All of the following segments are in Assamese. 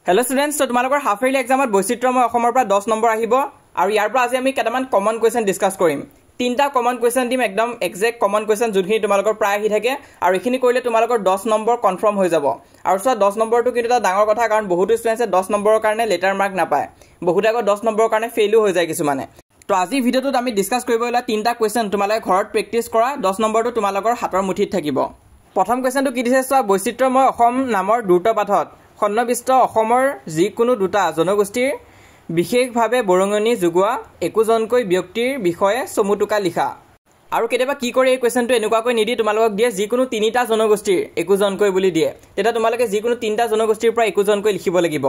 Hello students, so তোমালোকৰ হাফ ইয়াৰলি এক্সামত বৈচিত্ৰ্যময় অসমৰ পৰা 10 নম্বৰ আহিব আৰু ইয়াৰ পৰা আজি আমি কেইটামান কমন কোৱেশ্চন ডিসকাস কৰিম। তিনটা কমন কোৱেশ্চন দিম একদম এক্সাক্ট কমন কোৱেশ্চন যোনখিনি তোমালোকৰ প্ৰায় আহি থাকে আৰু এখিনি কৰিলে তোমালোকৰ 10 নম্বৰ কনফাৰ্ম হৈ যাব। আৰু সো 10 নম্বৰটো কিন্তু এটা ডাঙৰ কথা কাৰণ বহুত ষ্টুডেন্টছে 10 নম্বৰৰ কাৰণে লেটাৰ মাৰ্ক নাপায়। বহুতে আকৌ 10 নম্বৰৰ কাৰণে ফেইলও হৈ যায় কিছুমানে। তো আজি ভিডিওটোত আমি ডিসকাস কৰিব ওলা তিনটা কোৱেশ্চন তোমালোকে ঘৰত প্ৰেক্টিস কৰা 10 নম্বৰটো তোমালোকৰ হাতৰ মুঠিত থাকিব। প্ৰথম কোৱেশ্চনটো কি দিছে চোৱা বৈচিত্ৰ্যময় অসম নামৰ দ্ৰুত পাঠত সন্নিবিষ্ট অসমৰ যিকোনো দুটা জনগোষ্ঠীৰ বিশেষভাৱে বৰঙনি যোগোৱা একোজনকৈ ব্যক্তিৰ বিষয়ে চমুটুকা লিখা। আৰু কেতিয়াবা কি কৰে এই কোৱেশ্চনটো এনেকুৱাকৈ নিদি তোমালোকক দিয়ে যিকোনো তিনিটা জনগোষ্ঠীৰ একোজনকৈ বুলি দিয়ে। তেতিয়া তোমালোকে যিকোনো তিনিটা জনগোষ্ঠীৰ পৰা একোজনকৈ লিখিব লাগিব।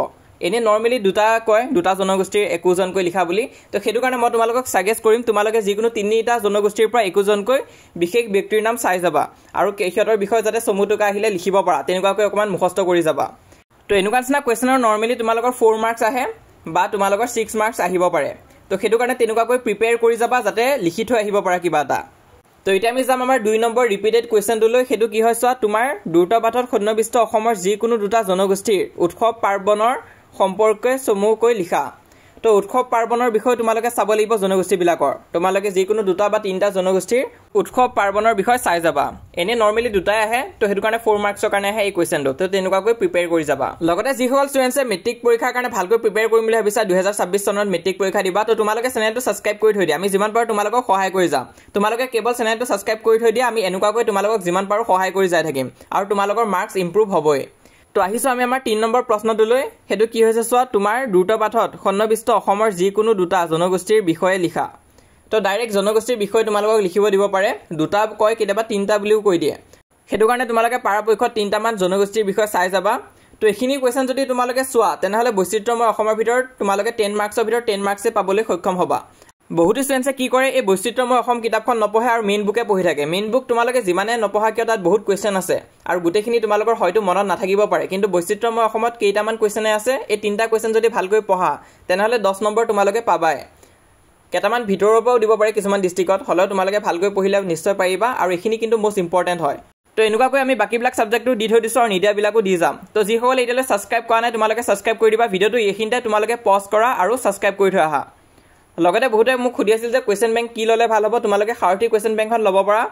এনে নৰমালি দুটা কয় দুটা জনগোষ্ঠীৰ একোজনকৈ লিখা বুলি। তো সেইটো কাৰণে মই তোমালোকক সাজেষ্ট কৰিম তোমালোকে যিকোনো তিনিটা জনগোষ্ঠীৰ পৰা একোজনকৈ বিশেষ ব্যক্তিৰ নাম চাই যাবা আৰু সিহঁতৰ বিষয়ে যাতে চমুটুকা আহিলে লিখিব পাৰা তেনেকুৱাকৈ অকমান মুখস্থ কৰি যাবা। তো এনেকুৱা নিচিনা কোৱেশ্চনৰ নৰমালি তোমালোকৰ 4 মাৰ্কস আহে বা তোমালোকৰ 6 মাৰ্কস আহিব পাৰে। তো সেইটো কাৰণে তেনেকুৱাকৈ প্ৰিপেয়াৰ কৰি যাবা যাতে লিখি থৈ আহিব পাৰা কিবা এটা। তো এতিয়া আমি যাম আমাৰ 2 নম্বৰ ৰিপিটেড কোৱেশ্চনটোলৈ। সেইটো কি হয় চোৱা তোমাৰ দ্ৰুত পাঠত সন্নিবিষ্ট অসমৰ যিকোনো দুটা জনগোষ্ঠীৰ উৎসৱ পাৰ্বণৰ সম্পৰ্কে চমুকৈ লিখা। তো উৎসৱ পাৰ্বণৰ বিষয়ে তোমালোকে চাব লাগিব জনগোষ্ঠীবিলাকৰ। তোমালোকে যিকোনো দুটা বা তিনিটা জনগোষ্ঠীৰ উৎসৱ পাৰ্বণৰ বিষয়ে চাই যাবা। এনে নৰমালি দুটাই আহে তো সেইটো কাৰণে 4 মাৰ্কসৰ কাৰণে আহে এই কোৱেশ্চনটো। তো তেনেকুৱাকৈ প্ৰিপেয়াৰ কৰি যাবা। লগতে যিসকল ষ্টুডেন্টছে মেট্ৰিক পৰীক্ষাৰ কাৰণে ভালকৈ প্ৰিপেয়াৰ কৰিম বুলি ভাবিছা 2026 চনত মেট্ৰিক পৰীক্ষা দিবা তো তোমালোকে চেনেলটো সাবস্ক্ৰাইব কৰি থৈ দিয়া। আমি যিমান পাৰো তোমালোকক সহায় কৰি যাম। তোমালোকে কেৱল চেনেলটো সাবস্ক্ৰাইব কৰি থৈ দিয়া আমি এনেকুৱাকৈ তোমালোকক যিমান পাৰো সহায় কৰি যাই থাকিম আৰু তোমালোকৰ মাৰ্কস ইমপ্ৰুভ হ'বই। তো আহিছো আমি আমাৰ 3 নম্বৰ প্ৰশ্নটোলৈ। হেতু কি হৈছে চোৱা তোমাৰ দ্ৰুত পাঠত সন্নিবিষ্ট অসমৰ যিকোনো দুটা জনগোষ্ঠীৰ বিষয়ে লিখা। তো ডাইৰেক্ট জনগোষ্ঠীৰ বিষয়ে তোমালোকক লিখিব দিব পাৰে। দুটা কয় কেতিয়াবা তিনটা বুলিও কৈ দিয়ে। হেতু কাৰণে তোমালোকে পৰাপক্ষত তিনটা মান জনগোষ্ঠীৰ বিষয়ে চাই যাবা। তো এখিনি কোৱেশ্চন যদি তোমালোকে চোৱা তেনেহলে বৈচিত্ৰ্যময় অসমৰ ভিতৰত তোমালোকে 10 মাৰ্কসৰ ভিতৰত 10 মাৰ্কসে পাবলৈ সক্ষম হ'বা। বহুত ষ্টুডেন্টছে কি কৰে এই বৈচিত্ৰ্যময় অসম কিতাপখন নপঢ়ে আৰু মেইন বুকে পঢ়ি থাকে। মেইন বুক তোমালোকে যিমানে নপঢ়া কিয় তাত বহুত কোৱেশ্চন আছে আৰু গোটেইখিনি তোমালোকৰ হয়তো মনত নাথাকিব পাৰে কিন্তু বৈচিত্ৰ্যময় অসমত কেইটামান কোৱেশ্চনে আছে এই তিনটা কোৱেশ্চন যদি ভালকৈ পঢ়া তেনেহলে 10 নম্বৰ তোমালোকে পাবাই। কেইটামান ভিতৰৰ পৰাও দিব পাৰে কিছুমান ডিস্ট্ৰিক্টত হলেও তোমালোকে ভালকৈ পঢ়িলে নিশ্চয় পাৰিবা আৰু এখিনি কিন্তু মোস্ট ইম্পৰ্টেন্ট হয়। তো এনেকুৱাকৈ আমি বাকিবিলাক সাবজেক্টটো দি থৈ দিছো আৰু নিদিয়াবিলাকো দি যাম। তো যিসকল এতিয়ালৈ সাবস্ক্ৰাইব কৰা নাই তোমালোকে সাবস্ক্ৰাইব কৰি দিবা। ভিডিওটো এইখিনিতে তোমালোকে পজ কৰা আৰু সাবস্ক্ৰাইব কৰি থৈ আহা। লগতে বহুতে মোক সুধি আছিল যে কোৱেশ্চন বেংক কি ললে ভাল হ'ব। তোমালোকে সাৰথি কোৱেশ্চন বেংকখন ল'ব পাৰা।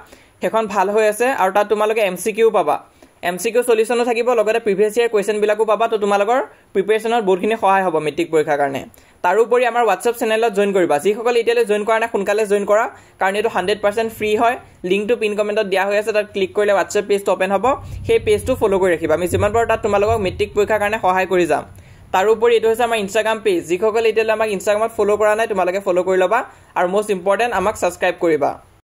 সেইখন ভাল হৈ আছে আৰু তাত তোমালোকে এমসিকিউ পাবা। এমসিকিউ সলিউশনো থাকিব লগতে প্ৰিভিয়াস ইয়াৰ কোৱেশ্চন বিলাকো পাবা। তো তোমালোকৰ প্ৰিপাৰেচনত বহুতখিনি সহায় হ'ব মেট্ৰিক পৰীক্ষাৰ কাৰণে। তাৰোপৰি আমাৰ WhatsApp চেনেলত জয়েন কৰিবা। যিসকল এতিয়ালৈ জয়েন কৰা নাই সোনকালে জয়েন কৰা কাৰণ এইটো 100% ফ্ৰী হয়। লিংকটো পিন কমেন্টত দিয়া হৈ আছে তাত ক্লিক কৰিলে WhatsApp পেজটো ওপেন হ'ব। সেই পেজটো ফলো কৰি ৰাখিবা। আমি যিমান পাৰো তাত তোমালোকক মেট্ৰিক পৰীক্ষাৰ কাৰণে সহায় কৰি যাম। তাৰোপৰি এইটো হৈছে আমাৰ ইনষ্টাগ্ৰাম পেজ। যিসকল এতিয়ালৈ আমাক ইনষ্টাগ্ৰামত ফলো কৰা নাই তোমালোকে ফলো কৰি ল'বা আৰু মোস্ট ইম্পৰ্টেন্ট আমাক সাবস্ক্ৰাইব কৰিবা।